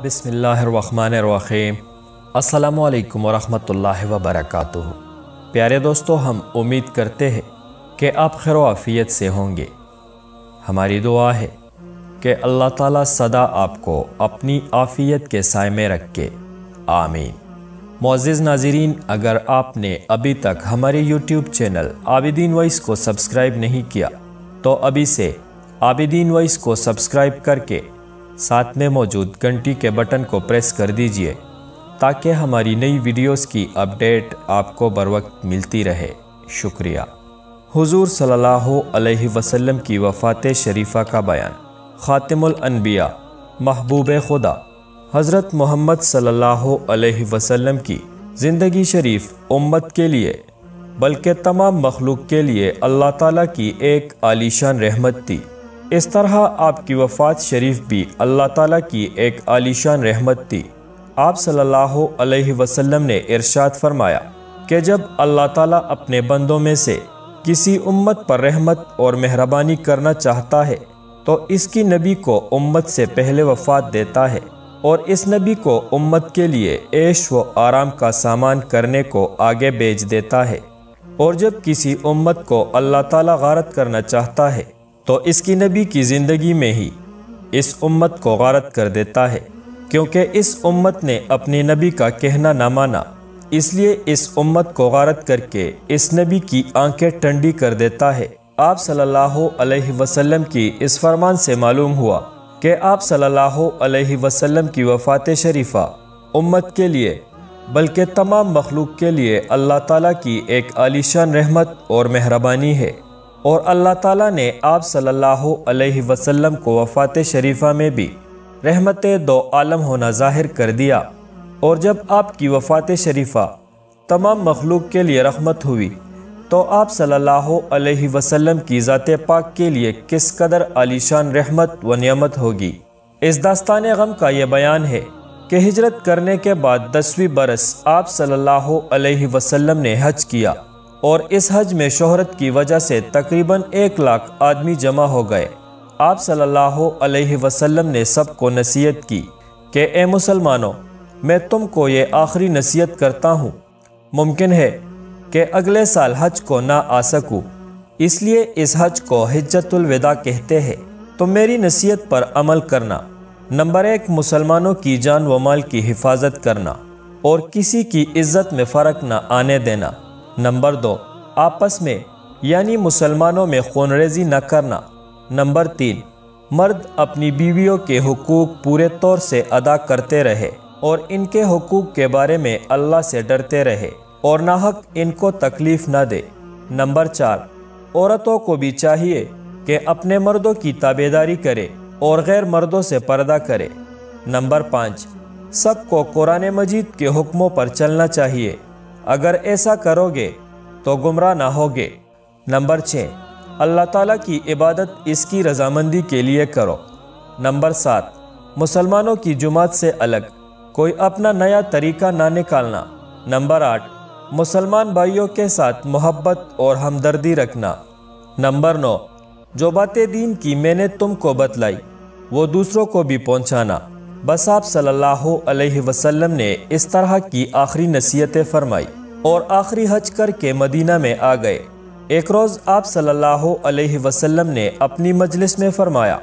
بسم اللہ الرحمن الرحیم۔ السلام علیکم ورحمۃ اللہ وبرکاتہ۔ پیارے دوستو، ہم امید کرتے ہیں کہ آپ خیر و عافیت سے ہوں گے۔ ہماری دعا ہے کہ اللہ تعالیٰ سدا آپ کو اپنی عافیت کے سائے میں رکھے، آمین۔ معزز ناظرین، اگر آپ نے ابھی تک ہمارے یوٹیوب چینل عابدین وائس کو سبسکرائب نہیں کیا تو ابھی سے عابدین وائس کو سبسکرائب کر کے ساتھ میں موجود گھنٹی کے بٹن کو پریس کر دیجئے تاکہ ہماری نئی ویڈیوز کی اپڈیٹ آپ کو بروقت ملتی رہے۔ شکریہ۔ حضور صلی اللہ علیہ وسلم کی وفات شریفہ کا بیان۔ خاتم الانبیاء، محبوب خدا حضرت محمد صلی اللہ علیہ وسلم کی زندگی شریف امت کے لیے بلکہ تمام مخلوق کے لیے اللہ تعالیٰ کی ایک عالیشان رحمت تھی۔ اس طرح آپ کی وفات شریف بھی اللہ تعالیٰ کی ایک عالیشان رحمت تھی۔ آپ صلی اللہ علیہ وسلم نے ارشاد فرمایا کہ جب اللہ تعالیٰ اپنے بندوں میں سے کسی امت پر رحمت اور مہربانی کرنا چاہتا ہے تو اس کی نبی کو امت سے پہلے وفات دیتا ہے اور اس نبی کو امت کے لیے عیش و آرام کا سامان کرنے کو آگے بھیج دیتا ہے، اور جب کسی امت کو اللہ تعالیٰ غارت کرنا چاہتا ہے تو اس کی نبی کی زندگی میں ہی اس امت کو غارت کر دیتا ہے، کیونکہ اس امت نے اپنی نبی کا کہنا نہ مانا، اس لیے اس امت کو غارت کر کے اس نبی کی آنکھیں ٹھنڈی کر دیتا ہے۔ آپ صلی اللہ علیہ وسلم کی اس فرمان سے معلوم ہوا کہ آپ صلی اللہ علیہ وسلم کی وفات شریفہ امت کے لیے بلکہ تمام مخلوق کے لیے اللہ تعالیٰ کی ایک عالیشان رحمت اور مہربانی ہے، اور اللہ تعالیٰ نے آپ صلی اللہ علیہ وسلم کو وفات شریفہ میں بھی رحمت دو عالم ہونا ظاہر کر دیا، اور جب آپ کی وفات شریفہ تمام مخلوق کے لیے رحمت ہوئی تو آپ صلی اللہ علیہ وسلم کی ذات پاک کے لیے کس قدر عالیشان رحمت و نعمت ہوگی۔ اس داستان غم کا یہ بیان ہے کہ ہجرت کرنے کے بعد 10ویں برس آپ صلی اللہ علیہ وسلم نے حج کیا، اور اس حج میں شہرت کی وجہ سے تقریباً 1 لاکھ آدمی جمع ہو گئے۔ آپ صلی اللہ علیہ وسلم نے سب کو نصیحت کی کہ اے مسلمانوں، میں تم کو یہ آخری نصیحت کرتا ہوں، ممکن ہے کہ اگلے سال حج کو نہ آ سکوں، اس لیے اس حج کو حجۃ الوداع کہتے ہیں، تو میری نصیحت پر عمل کرنا۔ نمبر 1، مسلمانوں کی جان و مال کی حفاظت کرنا اور کسی کی عزت میں فرق نہ آنے دینا۔ نمبر 2، آپس میں یعنی مسلمانوں میں خون ریزی نہ کرنا۔ نمبر 3، مرد اپنی بیویوں کے حقوق پورے طور سے ادا کرتے رہے اور ان کے حقوق کے بارے میں اللہ سے ڈرتے رہے اور ناحق ان کو تکلیف نہ دے۔ نمبر 4، عورتوں کو بھی چاہیے کہ اپنے مردوں کی تابعداری کرے اور غیر مردوں سے پردہ کرے۔ نمبر 5، سب کو قرآن مجید کے حکموں پر چلنا چاہیے، اگر ایسا کرو گے تو گمراہ نہ ہوگے۔ نمبر 6، اللہ تعالیٰ کی عبادت اس کی رضامندی کے لیے کرو۔ نمبر 7، مسلمانوں کی جماعت سے الگ کوئی اپنا نیا طریقہ نہ نکالنا۔ نمبر 8، مسلمان بھائیوں کے ساتھ محبت اور ہمدردی رکھنا۔ نمبر 9، جو باتیں دین کی میں نے تم کو بتلائی وہ دوسروں کو بھی پہنچانا۔ بس آپ صلی اللہ علیہ وسلم نے اس طرح کی آخری نصیحتیں فرمائی اور آخری حج کر کے مدینہ میں آ گئے۔ ایک روز آپ صلی اللہ علیہ وسلم نے اپنی مجلس میں فرمایا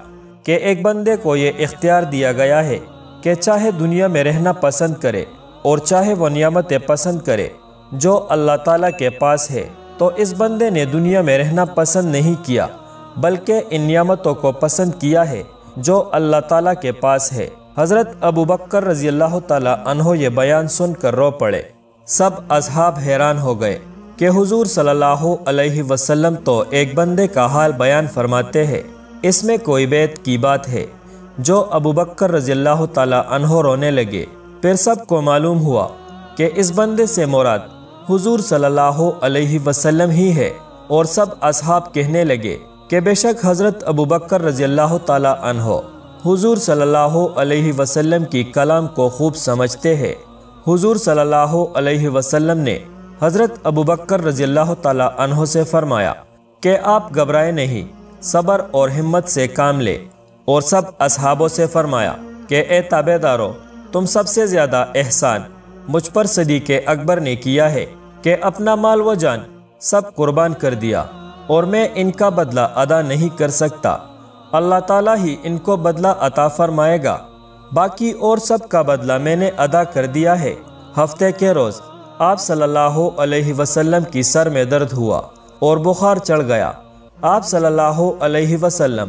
کہ ایک بندے کو یہ اختیار دیا گیا ہے کہ چاہے دنیا میں رہنا پسند کرے اور چاہے وہ نعمتیں پسند کرے جو اللہ تعالیٰ کے پاس ہے، تو اس بندے نے دنیا میں رہنا پسند نہیں کیا بلکہ ان نعمتوں کو پسند کیا ہے جو اللہ تعالیٰ کے پاس ہے۔ حضرت ابو بکر رضی اللہ تعالیٰ عنہ یہ بیان سن کر رو پڑے۔ سب اصحاب حیران ہو گئے کہ حضور صلی اللہ علیہ وسلم تو ایک بندے کا حال بیان فرماتے ہیں، اس میں کوئی بیت کی بات ہے؟ جو ابو بکر رضی اللہ تعالیٰ عنہ رونے لگے۔ پھر سب کو معلوم ہوا کہ اس بندے سے مراد حضور صلی اللہ علیہ وسلم ہی ہے، اور سب اصحاب کہنے لگے کہ بے شک حضرت ابو بکر رضی اللہ تعالیٰ عنہ حضور صلی اللہ علیہ وسلم کی کلام کو خوب سمجھتے ہیں۔ حضور صلی اللہ علیہ وسلم نے حضرت ابو بکر رضی اللہ تعالیٰ عنہ سے فرمایا کہ آپ گھبرائے نہیں، صبر اور ہمت سے کام لے، اور سب اصحابوں سے فرمایا کہ اے تابعدارو، تم سب سے زیادہ احسان مجھ پر صدیق اکبر نے کیا ہے کہ اپنا مال و جان سب قربان کر دیا، اور میں ان کا بدلہ ادا نہیں کر سکتا۔ اللہ تعالیٰ ہی ان کو بدلہ عطا فرمائے گا، باقی اور سب کا بدلہ میں نے ادا کر دیا ہے۔ ہفتے کے روز آپ صلی اللہ علیہ وسلم کی سر میں درد ہوا اور بخار چڑھ گیا۔ آپ صلی اللہ علیہ وسلم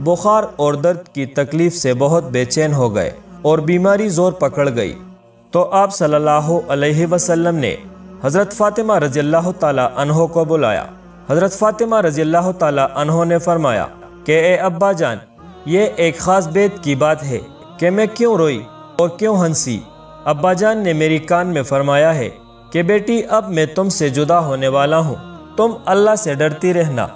بخار اور درد کی تکلیف سے بہت بے چین ہو گئے اور بیماری زور پکڑ گئی، تو آپ صلی اللہ علیہ وسلم نے حضرت فاطمہ رضی اللہ تعالیٰ عنہ کو بلایا۔ حضرت فاطمہ رضی اللہ تعالیٰ عنہ نے فرمایا کہ اے ابا جان، یہ ایک خاص بات کی بات ہے کہ میں کیوں روئی اور کیوں ہنسی۔ ابا جان نے میری کان میں فرمایا ہے کہ بیٹی، اب میں تم سے جدا ہونے والا ہوں، تم اللہ سے ڈرتی رہنا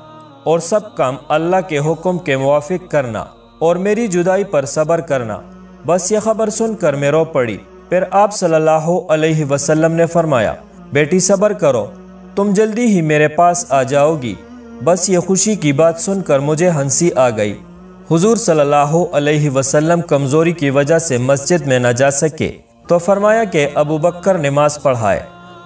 اور سب کام اللہ کے حکم کے موافق کرنا اور میری جدائی پر صبر کرنا۔ بس یہ خبر سن کر میں رو پڑی۔ پھر آپ صلی اللہ علیہ وسلم نے فرمایا، بیٹی صبر کرو، تم جلدی ہی میرے پاس آ جاؤ گی۔ بس یہ خوشی کی بات سن کر مجھے ہنسی آ گئی۔ حضور صلی اللہ علیہ وسلم کمزوری کی وجہ سے مسجد میں نہ جا سکے تو فرمایا کہ ابو بکر نماز پڑھائے۔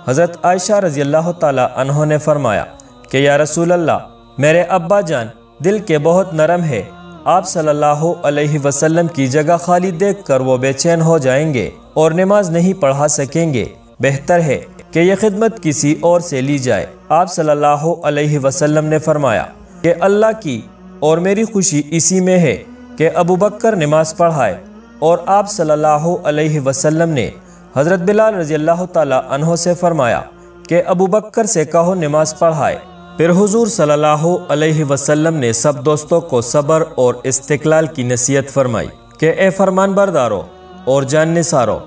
حضرت عائشہ رضی اللہ تعالی عنہ نے فرمایا کہ یا رسول اللہ، میرے ابا جان دل کے بہت نرم ہے، آپ صلی اللہ علیہ وسلم کی جگہ خالی دیکھ کر وہ بے چین ہو جائیں گے اور نماز نہیں پڑھا سکیں گے، بہتر ہے کہ یہ خدمت کسی اور سے لی جائے۔ آپ صلی اللہ علیہ وسلم نے فرمایا کہ اللہ کی اور میری خوشی اسی میں ہے کہ ابو بکر نماز پڑھائے، اور آپ صلی اللہ علیہ وسلم نے حضرت بلال رضی اللہ تعالیٰ عنہ سے فرمایا کہ ابو بکر سے کہو نماز پڑھائے۔ پھر حضور صلی اللہ علیہ وسلم نے سب دوستوں کو صبر اور استقلال کی نصیحت فرمائی کہ اے فرمان بردارو اور جان نثارو،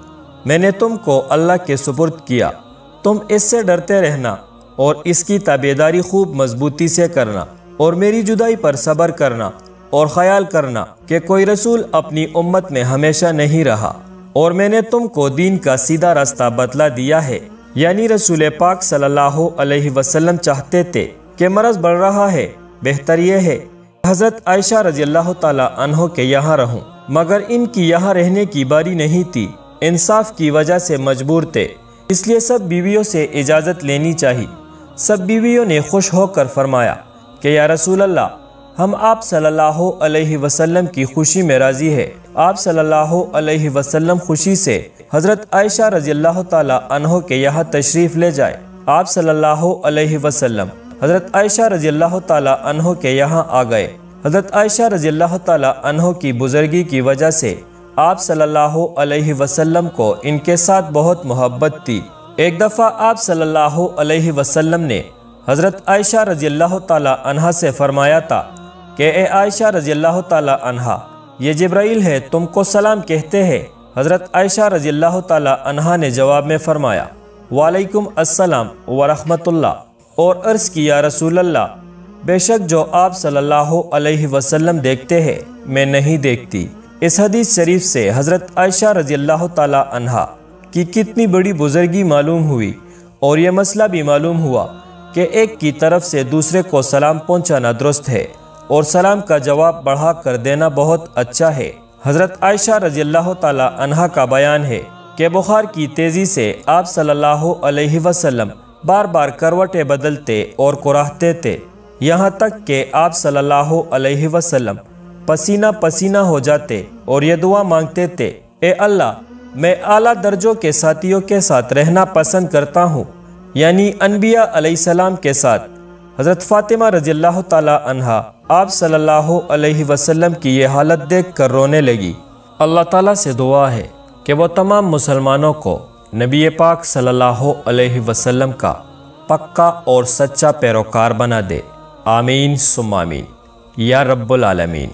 میں نے تم کو اللہ کے سپرد کیا، تم اس سے ڈرتے رہنا اور اس کی تابعداری خوب مضبوطی سے کرنا اور میری جدائی پر صبر کرنا، اور خیال کرنا کہ کوئی رسول اپنی امت میں ہمیشہ نہیں رہا، اور میں نے تم کو دین کا سیدھا راستہ بتلا دیا ہے۔ یعنی رسول پاک صلی اللہ علیہ وسلم چاہتے تھے کہ مرض بڑھ رہا ہے، بہتر یہ ہے حضرت عائشہ رضی اللہ تعالی عنہ کے یہاں رہوں، مگر ان کی یہاں رہنے کی باری نہیں تھی، انصاف کی وجہ سے مجبور تھے، اس لیے سب بیویوں سے اجازت لینی چاہیے۔ سب بیویوں نے خوش ہو کر فرمایا کہ یا رسول اللہ، ہم آپ صلی اللہ علیہ وسلم کی خوشی میں راضی ہے۔ آپ صلی اللہ علیہ وسلم خوشی سے حضرت عائشہ رضی اللہ تعالی عنہ کے یہاں تشریف لے جائے۔ آپ صلی اللہ علیہ وسلم حضرت عائشہ رضی اللہ تعالی عنہ کے یہاں آ گئے۔ حضرت عائشہ رضی اللہ تعالی عنہ کی بزرگی کی وجہ سے آپ صلی اللہ علیہ وسلم کو ان کے ساتھ بہت محبت تھی۔ ایک دفعہ آپ صلی اللہ علیہ وسلم نے حضرت عائشہ رضی اللہ تعالی عنہ سے فرمایا تھا کہ اے عائشہ رضی اللہ تعالی عنہ، یہ جبرائیل ہے، تم کو سلام کہتے ہیں۔ حضرت عائشہ رضی اللہ تعالی عنہ نے جواب میں فرمایا وعلیکم السلام ورحمۃ اللہ، اور عرض کی یا رسول اللہ، بے شک جو آپ صلی اللہ علیہ وسلم دیکھتے ہیں میں نہیں دیکھتی۔ اس حدیث شریف سے حضرت عائشہ رضی اللہ تعالی عنہ کی کتنی بڑی بزرگی معلوم ہوئی، اور یہ مسئلہ بھی معلوم ہوا کہ ایک کی طرف سے دوسرے کو سلام پہنچانا درست ہے اور سلام کا جواب بڑھا کر دینا بہت اچھا ہے۔ حضرت عائشہ رضی اللہ تعالی عنہ کا بیان ہے کہ بخار کی تیزی سے آپ صلی اللہ علیہ وسلم بار بار کروٹیں بدلتے اور کراہتے تھے، یہاں تک کہ آپ صلی اللہ علیہ وسلم پسینہ پسینہ ہو جاتے اور یہ دعا مانگتے تھے، اے اللہ، میں اعلیٰ درجوں کے ساتھیوں کے ساتھ رہنا پسند کرتا ہوں، یعنی انبیاء علیہ السلام کے ساتھ۔ حضرت فاطمہ رضی اللہ تعالی عنہ آپ صلی اللہ علیہ وسلم کی یہ حالت دیکھ کر رونے لگی۔ اللہ تعالیٰ سے دعا ہے کہ وہ تمام مسلمانوں کو نبی پاک صلی اللہ علیہ وسلم کا پکا اور سچا پیروکار بنا دے، آمین ثم آمین یا رب العالمین۔